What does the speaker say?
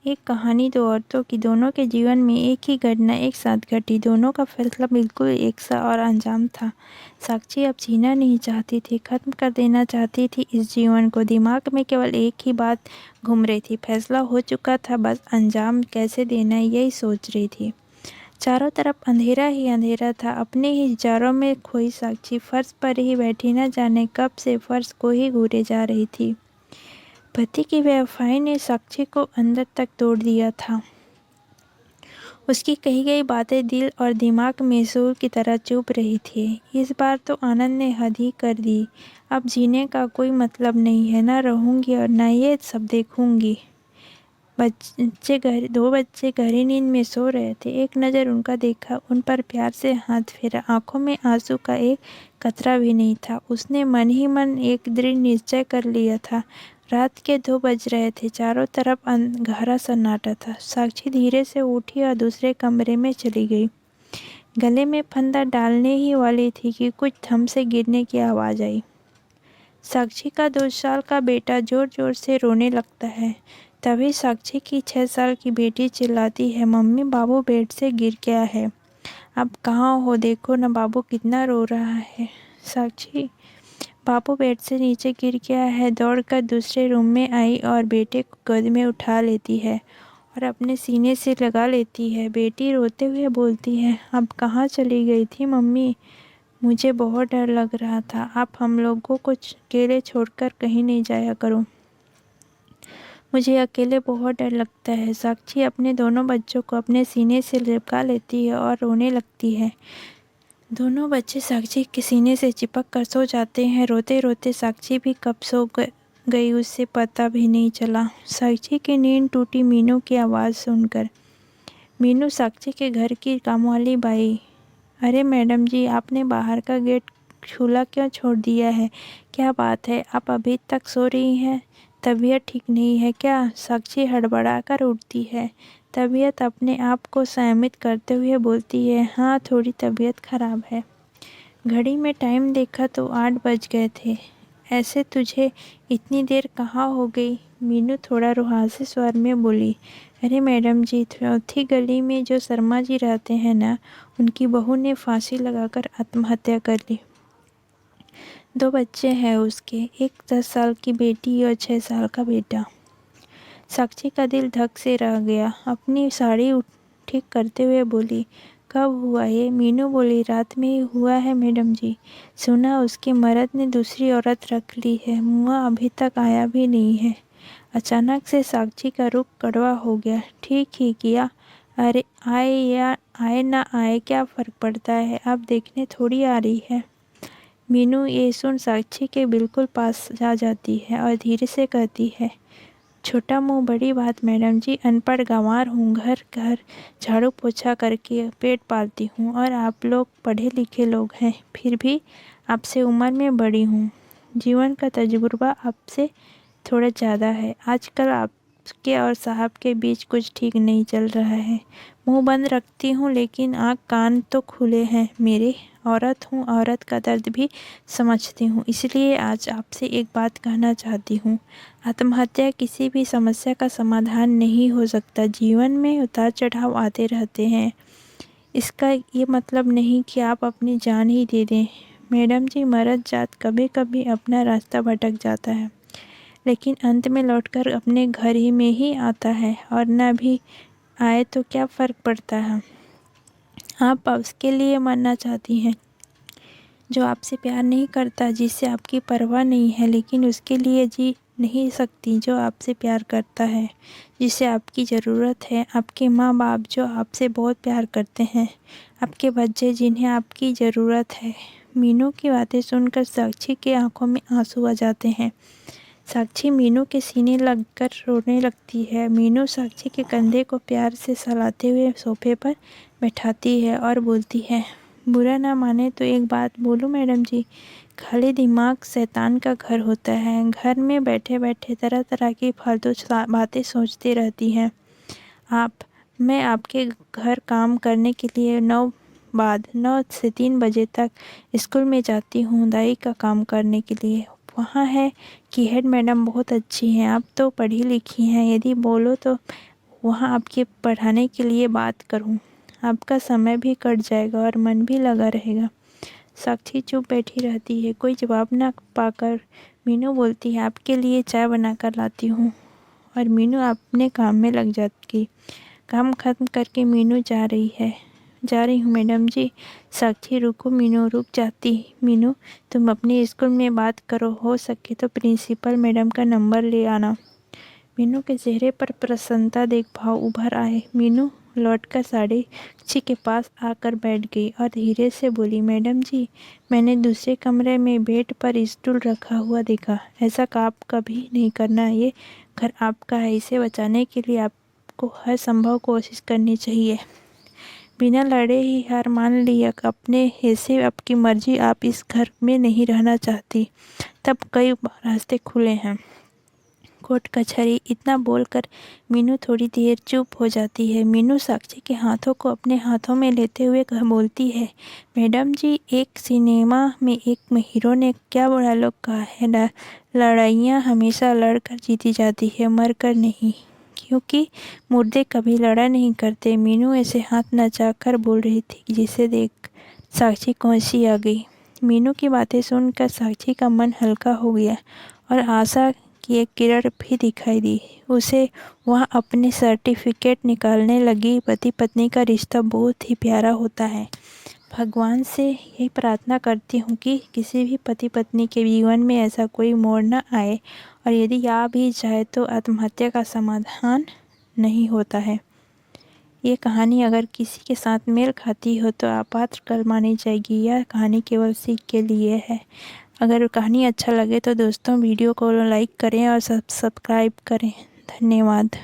एक कहानी दो औरतों की, दोनों के जीवन में एक ही घटना एक साथ घटी। दोनों का फैसला बिल्कुल एक सा और अंजाम था। साक्षी अब जीना नहीं चाहती थी, खत्म कर देना चाहती थी इस जीवन को। दिमाग में केवल एक ही बात घूम रही थी, फैसला हो चुका था, बस अंजाम कैसे देना है यही सोच रही थी। चारों तरफ अंधेरा ही अंधेरा था। अपने ही विचारों में खोई साक्षी फर्श पर ही बैठी न जाने कब से फर्श को ही घूरे जा रही थी। पति की बेवफाई ने साक्षी को अंदर तक तोड़ दिया था। उसकी कही गई बातें दिल और दिमाग में सूर की तरह चुभ रही थी। इस बार तो आनंद ने हद ही कर दी। अब जीने का कोई मतलब नहीं है, न रहूंगी और न ये सब देखूंगी। दो बच्चे गहरी नींद में सो रहे थे। एक नज़र उनका देखा, उन पर प्यार से हाथ फेरा। आंखों में आंसू का एक कतरा भी नहीं था। उसने मन ही मन एक दृढ़ निश्चय कर लिया था। रात के 2 बज रहे थे। चारों तरफ गहरा सन्नाटा था। साक्षी धीरे से उठी और दूसरे कमरे में चली गई। गले में फंदा डालने ही वाली थी कि कुछ थम से गिरने की आवाज़ आई। साक्षी का 2 साल का बेटा जोर जोर से रोने लगता है। तभी साक्षी की 6 साल की बेटी चिल्लाती है, मम्मी बाबू बेड से गिर गया है। अब कहाँ हो, देखो ना बाबू कितना रो रहा है। साक्षी, बाबू बेड से नीचे गिर गया है, दौड़कर दूसरे रूम में आई और बेटे को गोद में उठा लेती है और अपने सीने से लगा लेती है। बेटी रोते हुए बोलती है, अब कहाँ चली गई थी मम्मी? मुझे बहुत डर लग रहा था। आप हम लोगों को अकेले छोड़कर कहीं नहीं जाया करो। मुझे अकेले बहुत डर लगता है। साक्षी अपने दोनों बच्चों को अपने सीने से लिपटा लेती है और रोने लगती है। दोनों बच्चे साक्षी के सीने से चिपक कर सो जाते हैं। रोते रोते साक्षी भी कब सो गई उससे पता भी नहीं चला। साक्षी की नींद टूटी मीनू की आवाज़ सुनकर। मीनू साक्षी के घर की कामवाली बाई। अरे मैडम जी, आपने बाहर का गेट खुला क्यों छोड़ दिया है? क्या बात है, आप अभी तक सो रही हैं? तबीयत ठीक नहीं है क्या? साक्षी हड़बड़ा कर उठती है। तबीयत अपने आप को संयमित करते हुए बोलती है, हाँ थोड़ी तबीयत खराब है। घड़ी में टाइम देखा तो 8 बज गए थे। ऐसे तुझे इतनी देर कहाँ हो गई? मीनू थोड़ा रुहासे स्वर में बोली। अरे मैडम जी, चौथी गली में जो शर्मा जी रहते हैं ना, उनकी बहू ने फांसी लगाकर आत्महत्या कर ली। 2 बच्चे हैं उसके, एक 10 साल की बेटी और 6 साल का बेटा। साक्षी का दिल धक से रह गया। अपनी साड़ी ठीक करते हुए बोली, कब हुआ ये? मीनू बोली, रात में ही हुआ है मैडम जी। सुना उसके मर्द ने दूसरी औरत रख ली है। मुआ अभी तक आया भी नहीं है। अचानक से साक्षी का रुख कड़वा हो गया। ठीक ही किया। अरे आए या आए ना आए क्या फ़र्क पड़ता है, अब देखने थोड़ी आ रही है। मीनू ये सुन साक्षी के बिल्कुल पास जा जाती है और धीरे से कहती है, छोटा मुंह बड़ी बात मैडम जी, अनपढ़ गंवार हूँ, घर घर झाड़ू पोछा करके पेट पालती हूँ और आप लोग पढ़े लिखे लोग हैं, फिर भी आपसे उम्र में बड़ी हूँ। जीवन का तजुर्बा आपसे थोड़ा ज़्यादा है। आजकल आपके और साहब के बीच कुछ ठीक नहीं चल रहा है। मुंह बंद रखती हूँ लेकिन आँख कान तो खुले हैं मेरे। औरत हूँ, औरत का दर्द भी समझती हूँ, इसलिए आज आपसे एक बात कहना चाहती हूँ। आत्महत्या किसी भी समस्या का समाधान नहीं हो सकता। जीवन में उतार चढ़ाव आते रहते हैं। इसका ये मतलब नहीं कि आप अपनी जान ही दे दें। मैडम जी, मर्द जात कभी कभी अपना रास्ता भटक जाता है, लेकिन अंत में लौटकर अपने घर ही में ही आता है, और न भी आए तो क्या फ़र्क पड़ता है। आप उसके लिए मरना चाहती हैं जो आपसे प्यार नहीं करता, जिससे आपकी परवाह नहीं है, लेकिन उसके लिए जी नहीं सकती जो आपसे प्यार करता है, जिसे आपकी ज़रूरत है। आपके माँ बाप जो आपसे बहुत प्यार करते हैं, आपके बच्चे जिन्हें आपकी ज़रूरत है। मीनू की बातें सुनकर साक्षी के आंखों में आंसू आ जाते हैं। साक्षी मीनू के सीने लगकर रोने लगती है। मीनू साक्षी के कंधे को प्यार से सहलाते हुए सोफे पर बैठाती है और बोलती है, बुरा ना माने तो एक बात बोलूं मैडम जी, खाली दिमाग शैतान का घर होता है। घर में बैठे बैठे तरह तरह की फालतू बातें सोचती रहती हैं मैं आपके घर काम करने के लिए 9 से 3 बजे तक स्कूल में जाती हूँ, दाई का काम करने के लिए। वहाँ है कि हेड मैडम बहुत अच्छी हैं, आप तो पढ़ी लिखी हैं, यदि बोलो तो वहाँ आपके पढ़ाने के लिए बात करूँ। आपका समय भी कट जाएगा और मन भी लगा रहेगा। साक्षी चुप बैठी रहती है। कोई जवाब ना पाकर मीनू बोलती है, आपके लिए चाय बनाकर लाती हूँ। और मीनू अपने काम में लग जाती। काम खत्म करके मीनू जा रही हूँ मैडम जी। साक्षी रुको। मीनू रुक जाती। मीनू तुम अपने स्कूल में बात करो, हो सके तो प्रिंसिपल मैडम का नंबर ले आना। मीनू के चेहरे पर प्रसन्नता देख भाव उभर आए। मीनू लौटकर साक्षी के पास आकर बैठ गई और धीरे से बोली, मैडम जी मैंने दूसरे कमरे में बेड पर स्टूल रखा हुआ देखा। ऐसा आप कभी नहीं करना। ये घर आपका है। इसे बचाने के लिए आपको हर संभव कोशिश करनी चाहिए। बिना लड़े ही हार मान लिया। अपने ऐसे आपकी मर्जी, आप इस घर में नहीं रहना चाहती। तब कई रास्ते खुले हैं, कोर्ट कचहरी। इतना बोलकर मीनू थोड़ी देर चुप हो जाती है। मीनू साक्षी के हाथों को अपने हाथों में लेते हुए बोलती है, मैडम जी एक सिनेमा में एक हीरो ने क्या डायलॉग कहा है, लड़ाइयाँ हमेशा लड़कर जीती जाती है, मर कर नहीं, क्योंकि मुर्दे कभी लड़ा नहीं करते। मीनू ऐसे हाथ नचाकर बोल रही थी जिसे देख साक्षी को हंसी आ गई। मीनू की बातें सुनकर साक्षी का मन हल्का हो गया और आशा की एक किरण भी दिखाई दी उसे। वह अपने सर्टिफिकेट निकालने लगी। पति पत्नी का रिश्ता बहुत ही प्यारा होता है। भगवान से यही प्रार्थना करती हूँ कि किसी भी पति पत्नी के जीवन में ऐसा कोई मोड़ न आए, और यदि आ भी जाए तो आत्महत्या का समाधान नहीं होता है। ये कहानी अगर किसी के साथ मेल खाती हो तो आपातकाल मानी जाएगी। यह कहानी केवल सीख के लिए है। अगर कहानी अच्छा लगे तो दोस्तों वीडियो को लाइक करें और सब्सक्राइब करें। धन्यवाद।